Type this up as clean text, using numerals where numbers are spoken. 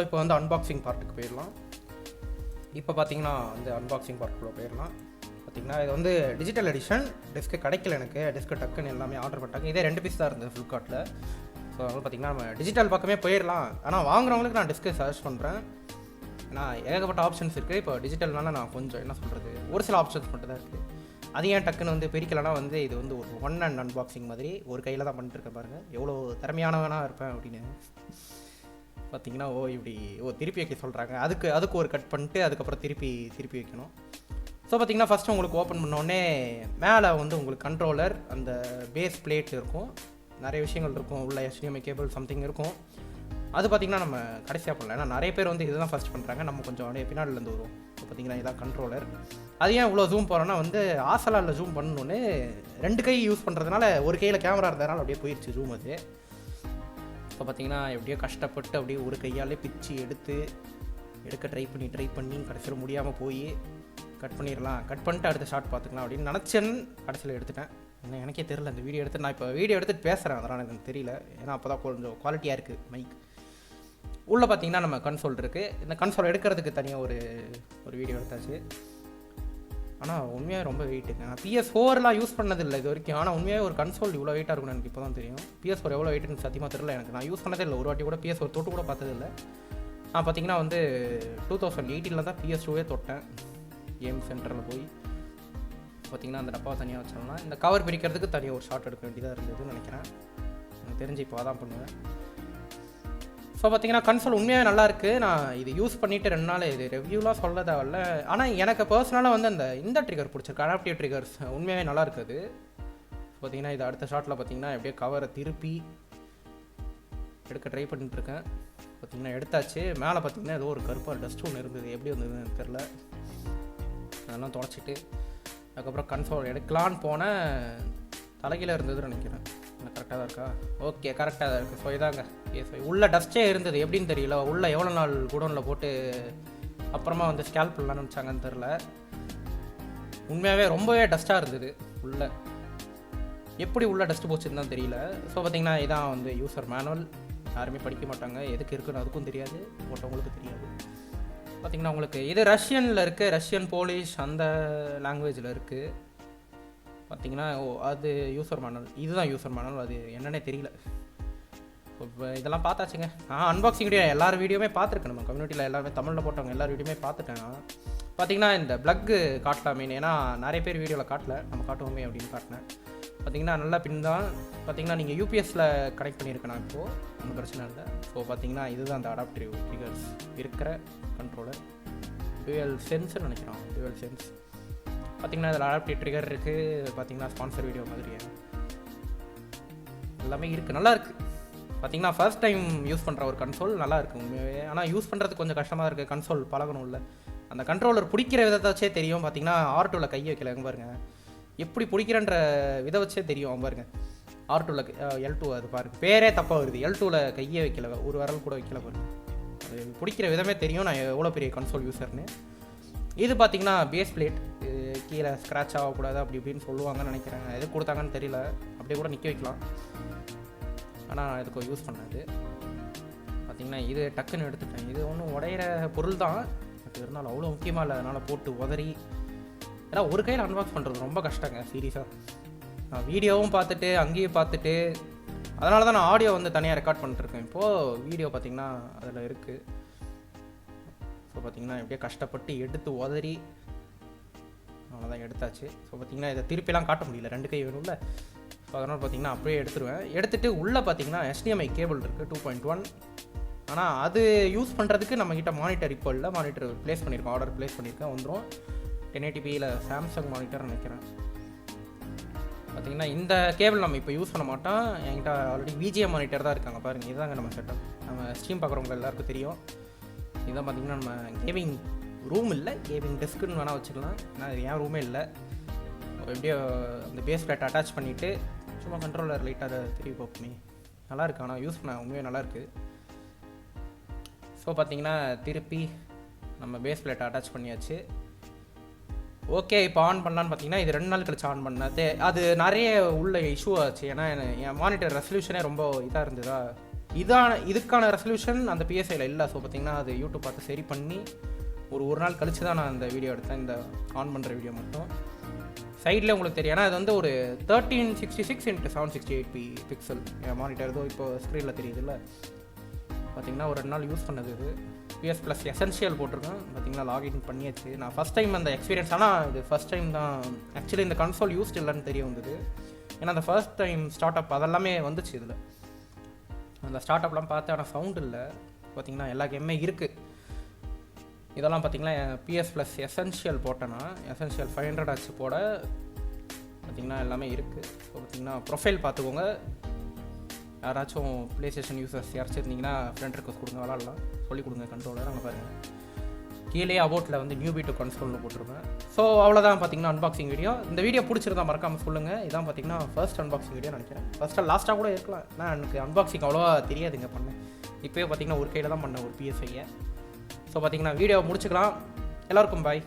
இப்போ வந்து அன்பாக்சிங் பார்ட்டுக்கு போயிடலாம். இப்போ பார்த்தீங்கன்னா வந்து அன்பாக்சிங் பார்ட்டுக்குள்ளே போயிடலாம். பார்த்தீங்கன்னா இது வந்து டிஜிட்டல் எடிஷன். டெஸ்க்கு கிடைக்கல எனக்கு. டெஸ்க்கு டக்குன்னு எல்லாமே ஆர்டர் பண்ணிட்டாங்க. இதே 2 பீஸ் தான் இருந்தது ஃப்ளிப்கார்ட்டில். ஸோ அதனால் பார்த்தீங்கன்னா நம்ம டிஜிட்டல் பக்கமே போயிடலாம். ஆனால் வாங்குறவங்களுக்கு நான் டெஸ்க்கு சஜஸ்ட் பண்ணுறேன். ஏன்னா ஏகப்பட்ட ஆப்ஷன்ஸ் இருக்குது. இப்போ டிஜிட்டல்னால நான் கொஞ்சம் என்ன சொல்கிறது, ஒரு சில ஆப்ஷன்ஸ் மட்டும் தான் இருக்குது. அது ஏன் டக்குன்னு வந்து பிரிக்கலைன்னா வந்து இது வந்து ஒரு ஒன் அண்ட் அன்பாக்சிங் மாதிரி ஒரு கையில் தான் பண்ணிட்டுருக்கேன். பாருங்கள் எவ்வளோ திறமையானவனாக இருப்பேன் அப்படின்னு. பார்த்தீங்கன்னா இப்படி திருப்பி வைக்க சொல்கிறாங்க. அதுக்கு ஒரு கட் பண்ணிட்டு அதுக்கப்புறம் திருப்பி வைக்கணும். ஸோ பார்த்தீங்கன்னா ஃபஸ்ட்டு உங்களுக்கு ஓப்பன் பண்ணோடனே மேலே வந்து உங்களுக்கு கண்ட்ரோலர், அந்த பேஸ் பிளேட் இருக்கும், நிறைய விஷயங்கள் இருக்கும், உள்ள HDMI கேபிள் சம்திங் இருக்கும். அது பார்த்திங்கன்னா நம்ம கடைசியாக பண்ணலாம். ஏன்னா நிறைய பேர் வந்து இதுதான் ஃபஸ்ட் பண்ணுறாங்க. நம்ம கொஞ்சம் அப்படியே பின்னாடிலேருந்து வரும். ஸோ பார்த்திங்கன்னா இதான் கண்ட்ரோலர். அது ஏன் இவ்வளோ ஜூம் போகிறோன்னா வந்து ஆசலாவில் ஜூம் பண்ணணுன்னு 2 கை யூஸ் பண்ணுறதுனால ஒரு கையில் கேமரா இருந்ததுனால அப்படியே போயிடுச்சு ஜூம். அது இப்போ பார்த்தீங்கன்னா எப்படியோ கஷ்டப்பட்டு அப்படியே ஒரு கையாலே பிச்சு எடுக்க ட்ரை பண்ணி கடைசியில் முடியாமல் போய் கட் பண்ணிடலாம், கட் பண்ணிட்டு அடுத்த ஷார்ட் பார்த்துக்கலாம் அப்படின்னு நினச்சேன். கடைசியில் எடுத்துட்டேன். ஏன்னா எனக்கே தெரியல அந்த வீடியோ எடுத்து. நான் இப்போ வீடியோ எடுத்துகிட்டு பேசுகிறேன், அதனால் எனக்கு தெரியல. ஏன்னா அப்போ தான் கொஞ்சம் குவாலிட்டியாக இருக்குது மைக். உள்ளே பார்த்தீங்கன்னா நம்ம கன்சோல் இருக்குது. இந்த கன்சோல் எடுக்கிறதுக்கு தனியாக ஒரு வீடியோ எடுத்தாச்சு. ஆனால் உண்மையாக ரொம்ப வெயிட்டுங்க. நான் PS4லாம் யூஸ் பண்ணதில்லை இது வரைக்கும். ஆனால் உண்மையாக ஒரு கன்சோல் இவ்வளோ வெயிட்டாக இருக்குன்னு எனக்கு இப்போ தான் தெரியும். PS4 எவ்வளோ வெயிட்டுன்னு சத்தியமாக தெரியல எனக்கு. நான் யூஸ் பண்ணதே இல்லை, ஒரு வாட்டி கூட PS4 தொட்டு கூட பார்த்ததில்லை. நான் பார்த்தீங்கன்னா வந்து 2018 தான் PS2 தொட்டேன். கேம் சென்டரில் போய் பார்த்தீங்கன்னா அந்த டப்பாவை தனியாக வச்சோம்னா இந்த கவர் பிரிக்கிறதுக்கு தனியாக ஒரு ஷாட் எடுக்க வேண்டியதாக இருந்ததுன்னு நினைக்கிறேன். எனக்கு தெரிஞ்சு இப்போ அதான் பண்ணுவேன். ஸோ பார்த்தீங்கன்னா கன்சோல் உண்மையாக நல்லாயிருக்கு. நான் இது யூஸ் பண்ணிவிட்டு 2 நாள் இது ரிவ்யூலாம் சொல்ல தேவையில்ல. ஆனால் எனக்கு பர்சனலாக வந்து இந்த ட்ரிகர் பிடிச்சிருக்கு, அடாப்டிவ் ட்ரிகர்ஸ் உண்மையாகவே நல்லா இருக்குது. பார்த்தீங்கன்னா இது அடுத்த ஷாட்டில் பார்த்தீங்கன்னா எப்படியே கவரை திருப்பி எடுக்க ட்ரை பண்ணிட்டுருக்கேன். பார்த்தீங்கன்னா எடுத்தாச்சு. மேலே பார்த்தீங்கன்னா ஏதோ ஒரு கருப்பாக டஸ்ட் ஒன்று இருந்தது, எப்படி வந்ததுன்னு தெரில. அதெல்லாம் தொடச்சிட்டு அதுக்கப்புறம் கன்சோல் எடுக்கலான்னு போனேன். தலைகீழ இருந்ததுன்னு நினைக்கிறேன். கரெக்டாக தான் இருக்கா? ஓகே, கரெக்டாக தான் இருக்குது. ஸோ இதாங்க PS5. உள்ள டஸ்ட்டே இருந்தது, எப்படின்னு தெரியல. உள்ளே எவ்வளோ நாள் குடோனில் போட்டு அப்புறமா வந்து ஸ்கேல்ப் பண்ணலான்னு நினச்சாங்கன்னு தெரில. உண்மையாகவே ரொம்பவே டஸ்ட்டாக இருந்தது உள்ளே. எப்படி உள்ள டஸ்ட்டு போச்சுன்னு தான் தெரியல. ஸோ பார்த்திங்கன்னா இதான் வந்து யூசர் மேனுவல். யாருமே படிக்க மாட்டாங்க, எதுக்கு இருக்குன்னு அதுக்கும் தெரியாது, போட்டவங்களுக்கு தெரியாது. பார்த்திங்கன்னா உங்களுக்கு இது ரஷ்யனில் இருக்குது, ரஷ்யன் போலிஷ் அந்த லாங்குவேஜில் இருக்குது. பார்த்திங்கன்னா அது யூசர் மேனுவல், இதுதான் யூசர் மேனுவல். அது என்னன்னே தெரியல. இப்போ இதெல்லாம் பார்த்தாச்சுங்க. அன்பாக்சிங் வீடியோ எல்லார் வீடியோமே பார்த்துருக்கேன். நம்ம கம்யூனிட்டியில் எல்லாருமே தமிழில் போட்டவங்க எல்லார் வீடியோமே பார்த்துட்டேன். பார்த்திங்கன்னா இந்த ப்ளக்கு காட்டலாமே, ஏன்னா நிறைய பேர் வீடியோவில் காட்டல, நம்ம காட்டுவோமே அப்படின்னு காட்டினேன். பார்த்திங்கன்னா நல்லா பின் தான். பார்த்திங்கன்னா நீங்கள் UPSல கனெக்ட் பண்ணியிருக்கேன் நான் இப்போது, ஒன்றும் பிரச்சனை இல்லை. ஸோ பார்த்திங்கன்னா இதுதான் அந்த அடாப்டிவ் ட்ரிகர்ஸ் இருக்கிற கண்ட்ரோலர். டுவல் சென்ஸ்ன்னு நினைக்கிறோம், டுவல் சென்ஸ். பார்த்திங்கன்னா இதில் அடாப்டிவ் ட்ரிகர் இருக்குது. பார்த்திங்கன்னா ஸ்பான்சர் வீடியோ மாதிரியே எல்லாமே இருக்குது, நல்லா இருக்குது. பார்த்திங்கன்னா ஃபர்ஸ்ட் டைம் யூஸ் பண்ணுற ஒரு கன்சோல் நல்லா இருக்குது உண்மையாகவே. ஆனால் யூஸ் பண்ணுறதுக்கு கொஞ்சம் கஷ்டமாக இருக்குது. கன்சோல் பழகணும்ல. அந்த கண்ட்ரோலர் பிடிக்கிற விதத்தை வச்சே தெரியும். பார்த்திங்கன்னா R2ல கை வைக்கல பாருங்கள், எப்படி பிடிக்கிறன்ற விதை வச்சே தெரியும் பாருங்கள். R2ல L2 அது பாருங்கள், பேரே தப்பாக வருது. L2ல கையே வைக்கல, ஒரு விரல் கூட வைக்கல பாருங்கள். அது பிடிக்கிற விதமே தெரியும் நான் எவ்வளோ பெரிய கன்சோல் யூஸர்னு. இது பார்த்திங்கன்னா பேஸ் பிளேட், கீழே ஸ்க்ராட்ச் ஆகக்கூடாது அப்படி இப்படின்னு சொல்லுவாங்கன்னு நினைக்கிறேன். எது கொடுத்தாங்கன்னு தெரியல, அப்படியே கூட நிற்க வைக்கலாம். ஆனால் நான் இதுக்கு யூஸ் பண்ணது பார்த்திங்கன்னா இது டக்குன்னு எடுத்துட்டேன். இது ஒன்றும் உடையிற பொருள் தான், பட் இருந்தாலும் அவ்வளோ முக்கியமாக இல்லை. அதனால் போட்டு உதறி, ஏன்னா ஒரு கையில் அன்பாக்ஸ் பண்ணுறது ரொம்ப கஷ்டங்க சீரியஸாக. நான் வீடியோவும் பார்த்துட்டு அங்கேயும் பார்த்துட்டு, அதனால தான் நான் ஆடியோ வந்து தனியாக ரெக்கார்ட் பண்ணிட்டுருக்கேன். இப்போது வீடியோ பார்த்திங்கன்னா அதில் இருக்குது. ஸோ பார்த்திங்கன்னா எப்படியே கஷ்டப்பட்டு எடுத்து உதறி அவ்வளோதான் எடுத்தாச்சு. ஸோ பார்த்திங்கன்னா இதை திருப்பிலாம் காட்ட முடியல, 2 கை வேணும்ல. ஸோ அதனால் பார்த்திங்கன்னா அப்படியே எடுத்துருவேன். எடுத்துகிட்டு உள்ளே பார்த்திங்கன்னா HDMI கேபிள் இருக்குது 2.1. ஆனால் அது யூஸ் பண்ணுறதுக்கு நம்மக்கிட்ட மானிட்டர் இப்போ இல்லை. மானிட்டர் ப்ளேஸ் பண்ணியிருக்கோம், ஆர்டர் ப்ளேஸ் பண்ணியிருக்கேன், வந்துடும். 1080pயில் சாம்சங் மானிட்டர் நினைக்கிறேன். பார்த்திங்கன்னா இந்த கேபிள் நம்ம இப்போ யூஸ் பண்ண மாட்டோம். என்கிட்ட ஆல்ரெடி VGA மானிட்டர் தான் இருக்காங்க பாருங்கள். இதுதாங்க நம்ம செட்டப். நம்ம ஸ்ட்ரீம் பார்க்குறவங்க எல்லாருக்கும் தெரியும். இதுதான் பார்த்திங்கன்னா நம்ம கேமிங் ரூம் இல்லை, கேமிங் டெஸ்க்குன்னு வேணால் வச்சுக்கலாம். ஏன்னா இது என் ரூமே இல்லை. எப்படியோ அந்த பேஸ் பிளேட் அட்டாச் பண்ணிவிட்டு சும்மா கண்ட்ரோலர் லைட்டாக அதை திருப்பி பார்ப்போமே, நல்லாயிருக்கு. ஆனால் யூஸ் பண்ண உண்மையாக நல்லாயிருக்கு. ஸோ பார்த்திங்கன்னா திருப்பி நம்ம பேஸ் பிளேட்டை அட்டாச் பண்ணியாச்சு. ஓகே, இப்போ ஆன் பண்ணலான்னு பார்த்தீங்கன்னா இது 2 நாள் கழிச்சு ஆன் பண்ணது. அது நிறைய உள்ள இஷ்யூ ஆச்சு. ஏன்னா என் மானிட்டர் ரெசல்யூஷனே ரொம்ப இதாக இருந்ததா, இதுக்கான ரெசல்யூஷன் அந்த PS5ல இல்லை. ஸோ பார்த்தீங்கன்னா அது யூடியூப் பார்த்து சரி பண்ணி ஒரு நாள் கழிச்சு தான் நான் இந்த வீடியோ எடுத்தேன், இந்த ஆன் பண்ணுற வீடியோ மட்டும். சைடில் உங்களுக்கு தெரியும், ஏன்னா அது வந்து ஒரு 1366x768p பிக்சல் மானிட்டர். இதோ இப்போ ஸ்க்ரீனில் தெரியுதுல்ல. பார்த்தீங்கன்னா ஒரு 2 நாள் யூஸ் பண்ணது. இது PS Plus எசென்ஷியல் போட்டிருக்கேன். பார்த்தீங்கன்னா லாகின் பண்ணியாச்சு. நான் ஃபஸ்ட் டைம் அந்த எக்ஸ்பீரியன்ஸ், ஆனால் இது ஃபஸ்ட் டைம் தான் ஆக்சுவலி இந்த கன்சோல் யூஸ்ட் இல்லைன்னு தெரிய வந்தது. ஏன்னா அந்த ஃபர்ஸ்ட் டைம் ஸ்டார்ட் அப் அதெல்லாமே வந்துச்சு. இதில் அந்த ஸ்டார்ட் அப்லாம் பார்த்து, ஆனால் சவுண்ட் இல்லை. பார்த்தீங்கன்னா எல்லா கேமுமே இருக்குது. இதெல்லாம் பார்த்தீங்கன்னா PS Plus எசென்ஷியல் போட்டேன்னா எசென்ஷியல் 500 ஆச்சு போட பார்த்தீங்கன்னா எல்லாமே இருக்குது. ஸோ பார்த்தீங்கன்னா ப்ரொஃபைல் பார்த்துக்கோங்க. யாராச்சும் ப்ளே ஸ்டேஷன் யூசர்ஸ் யாராச்சும் இருந்தீங்கன்னா ஃப்ரெண்ட் ரிக்வெஸ்ட் கொடுங்க, விளாட்லாம் சொல்லிக் கொடுங்க கண்ட்ரோலர். அங்கே பாருங்கள் கீழே அபவுட்டில் வந்து நியூபி டு கன்சோல்னு போட்டிருப்பேன். ஸோ அவ்வளோதான் பார்த்தீங்கன்னா அன்பாக்சிங் வீடியோ. இந்த வீடியோ பிடிச்சிருந்தா மறக்காமல் சொல்லுங்கள். இதான் பார்த்தீங்கன்னா ஃபர்ஸ்ட் அன்பாக்சிங் வீடியோ நினைக்கிறேன். ஃபஸ்ட்டாக லாஸ்ட்டாக கூட இருக்கலாம். நான் எனக்கு அன்பாக்சிங் அவ்வளோவா தெரியாதுங்க பண்ணேன். இப்போயே பார்த்தீங்கன்னா ஒரு கையில் தான் பண்ணேன் ஒரு PS5. ஸோ பார்த்தீங்கன்னா வீடியோ முடிச்சுக்கலாம். எல்லாருக்கும் பாய்.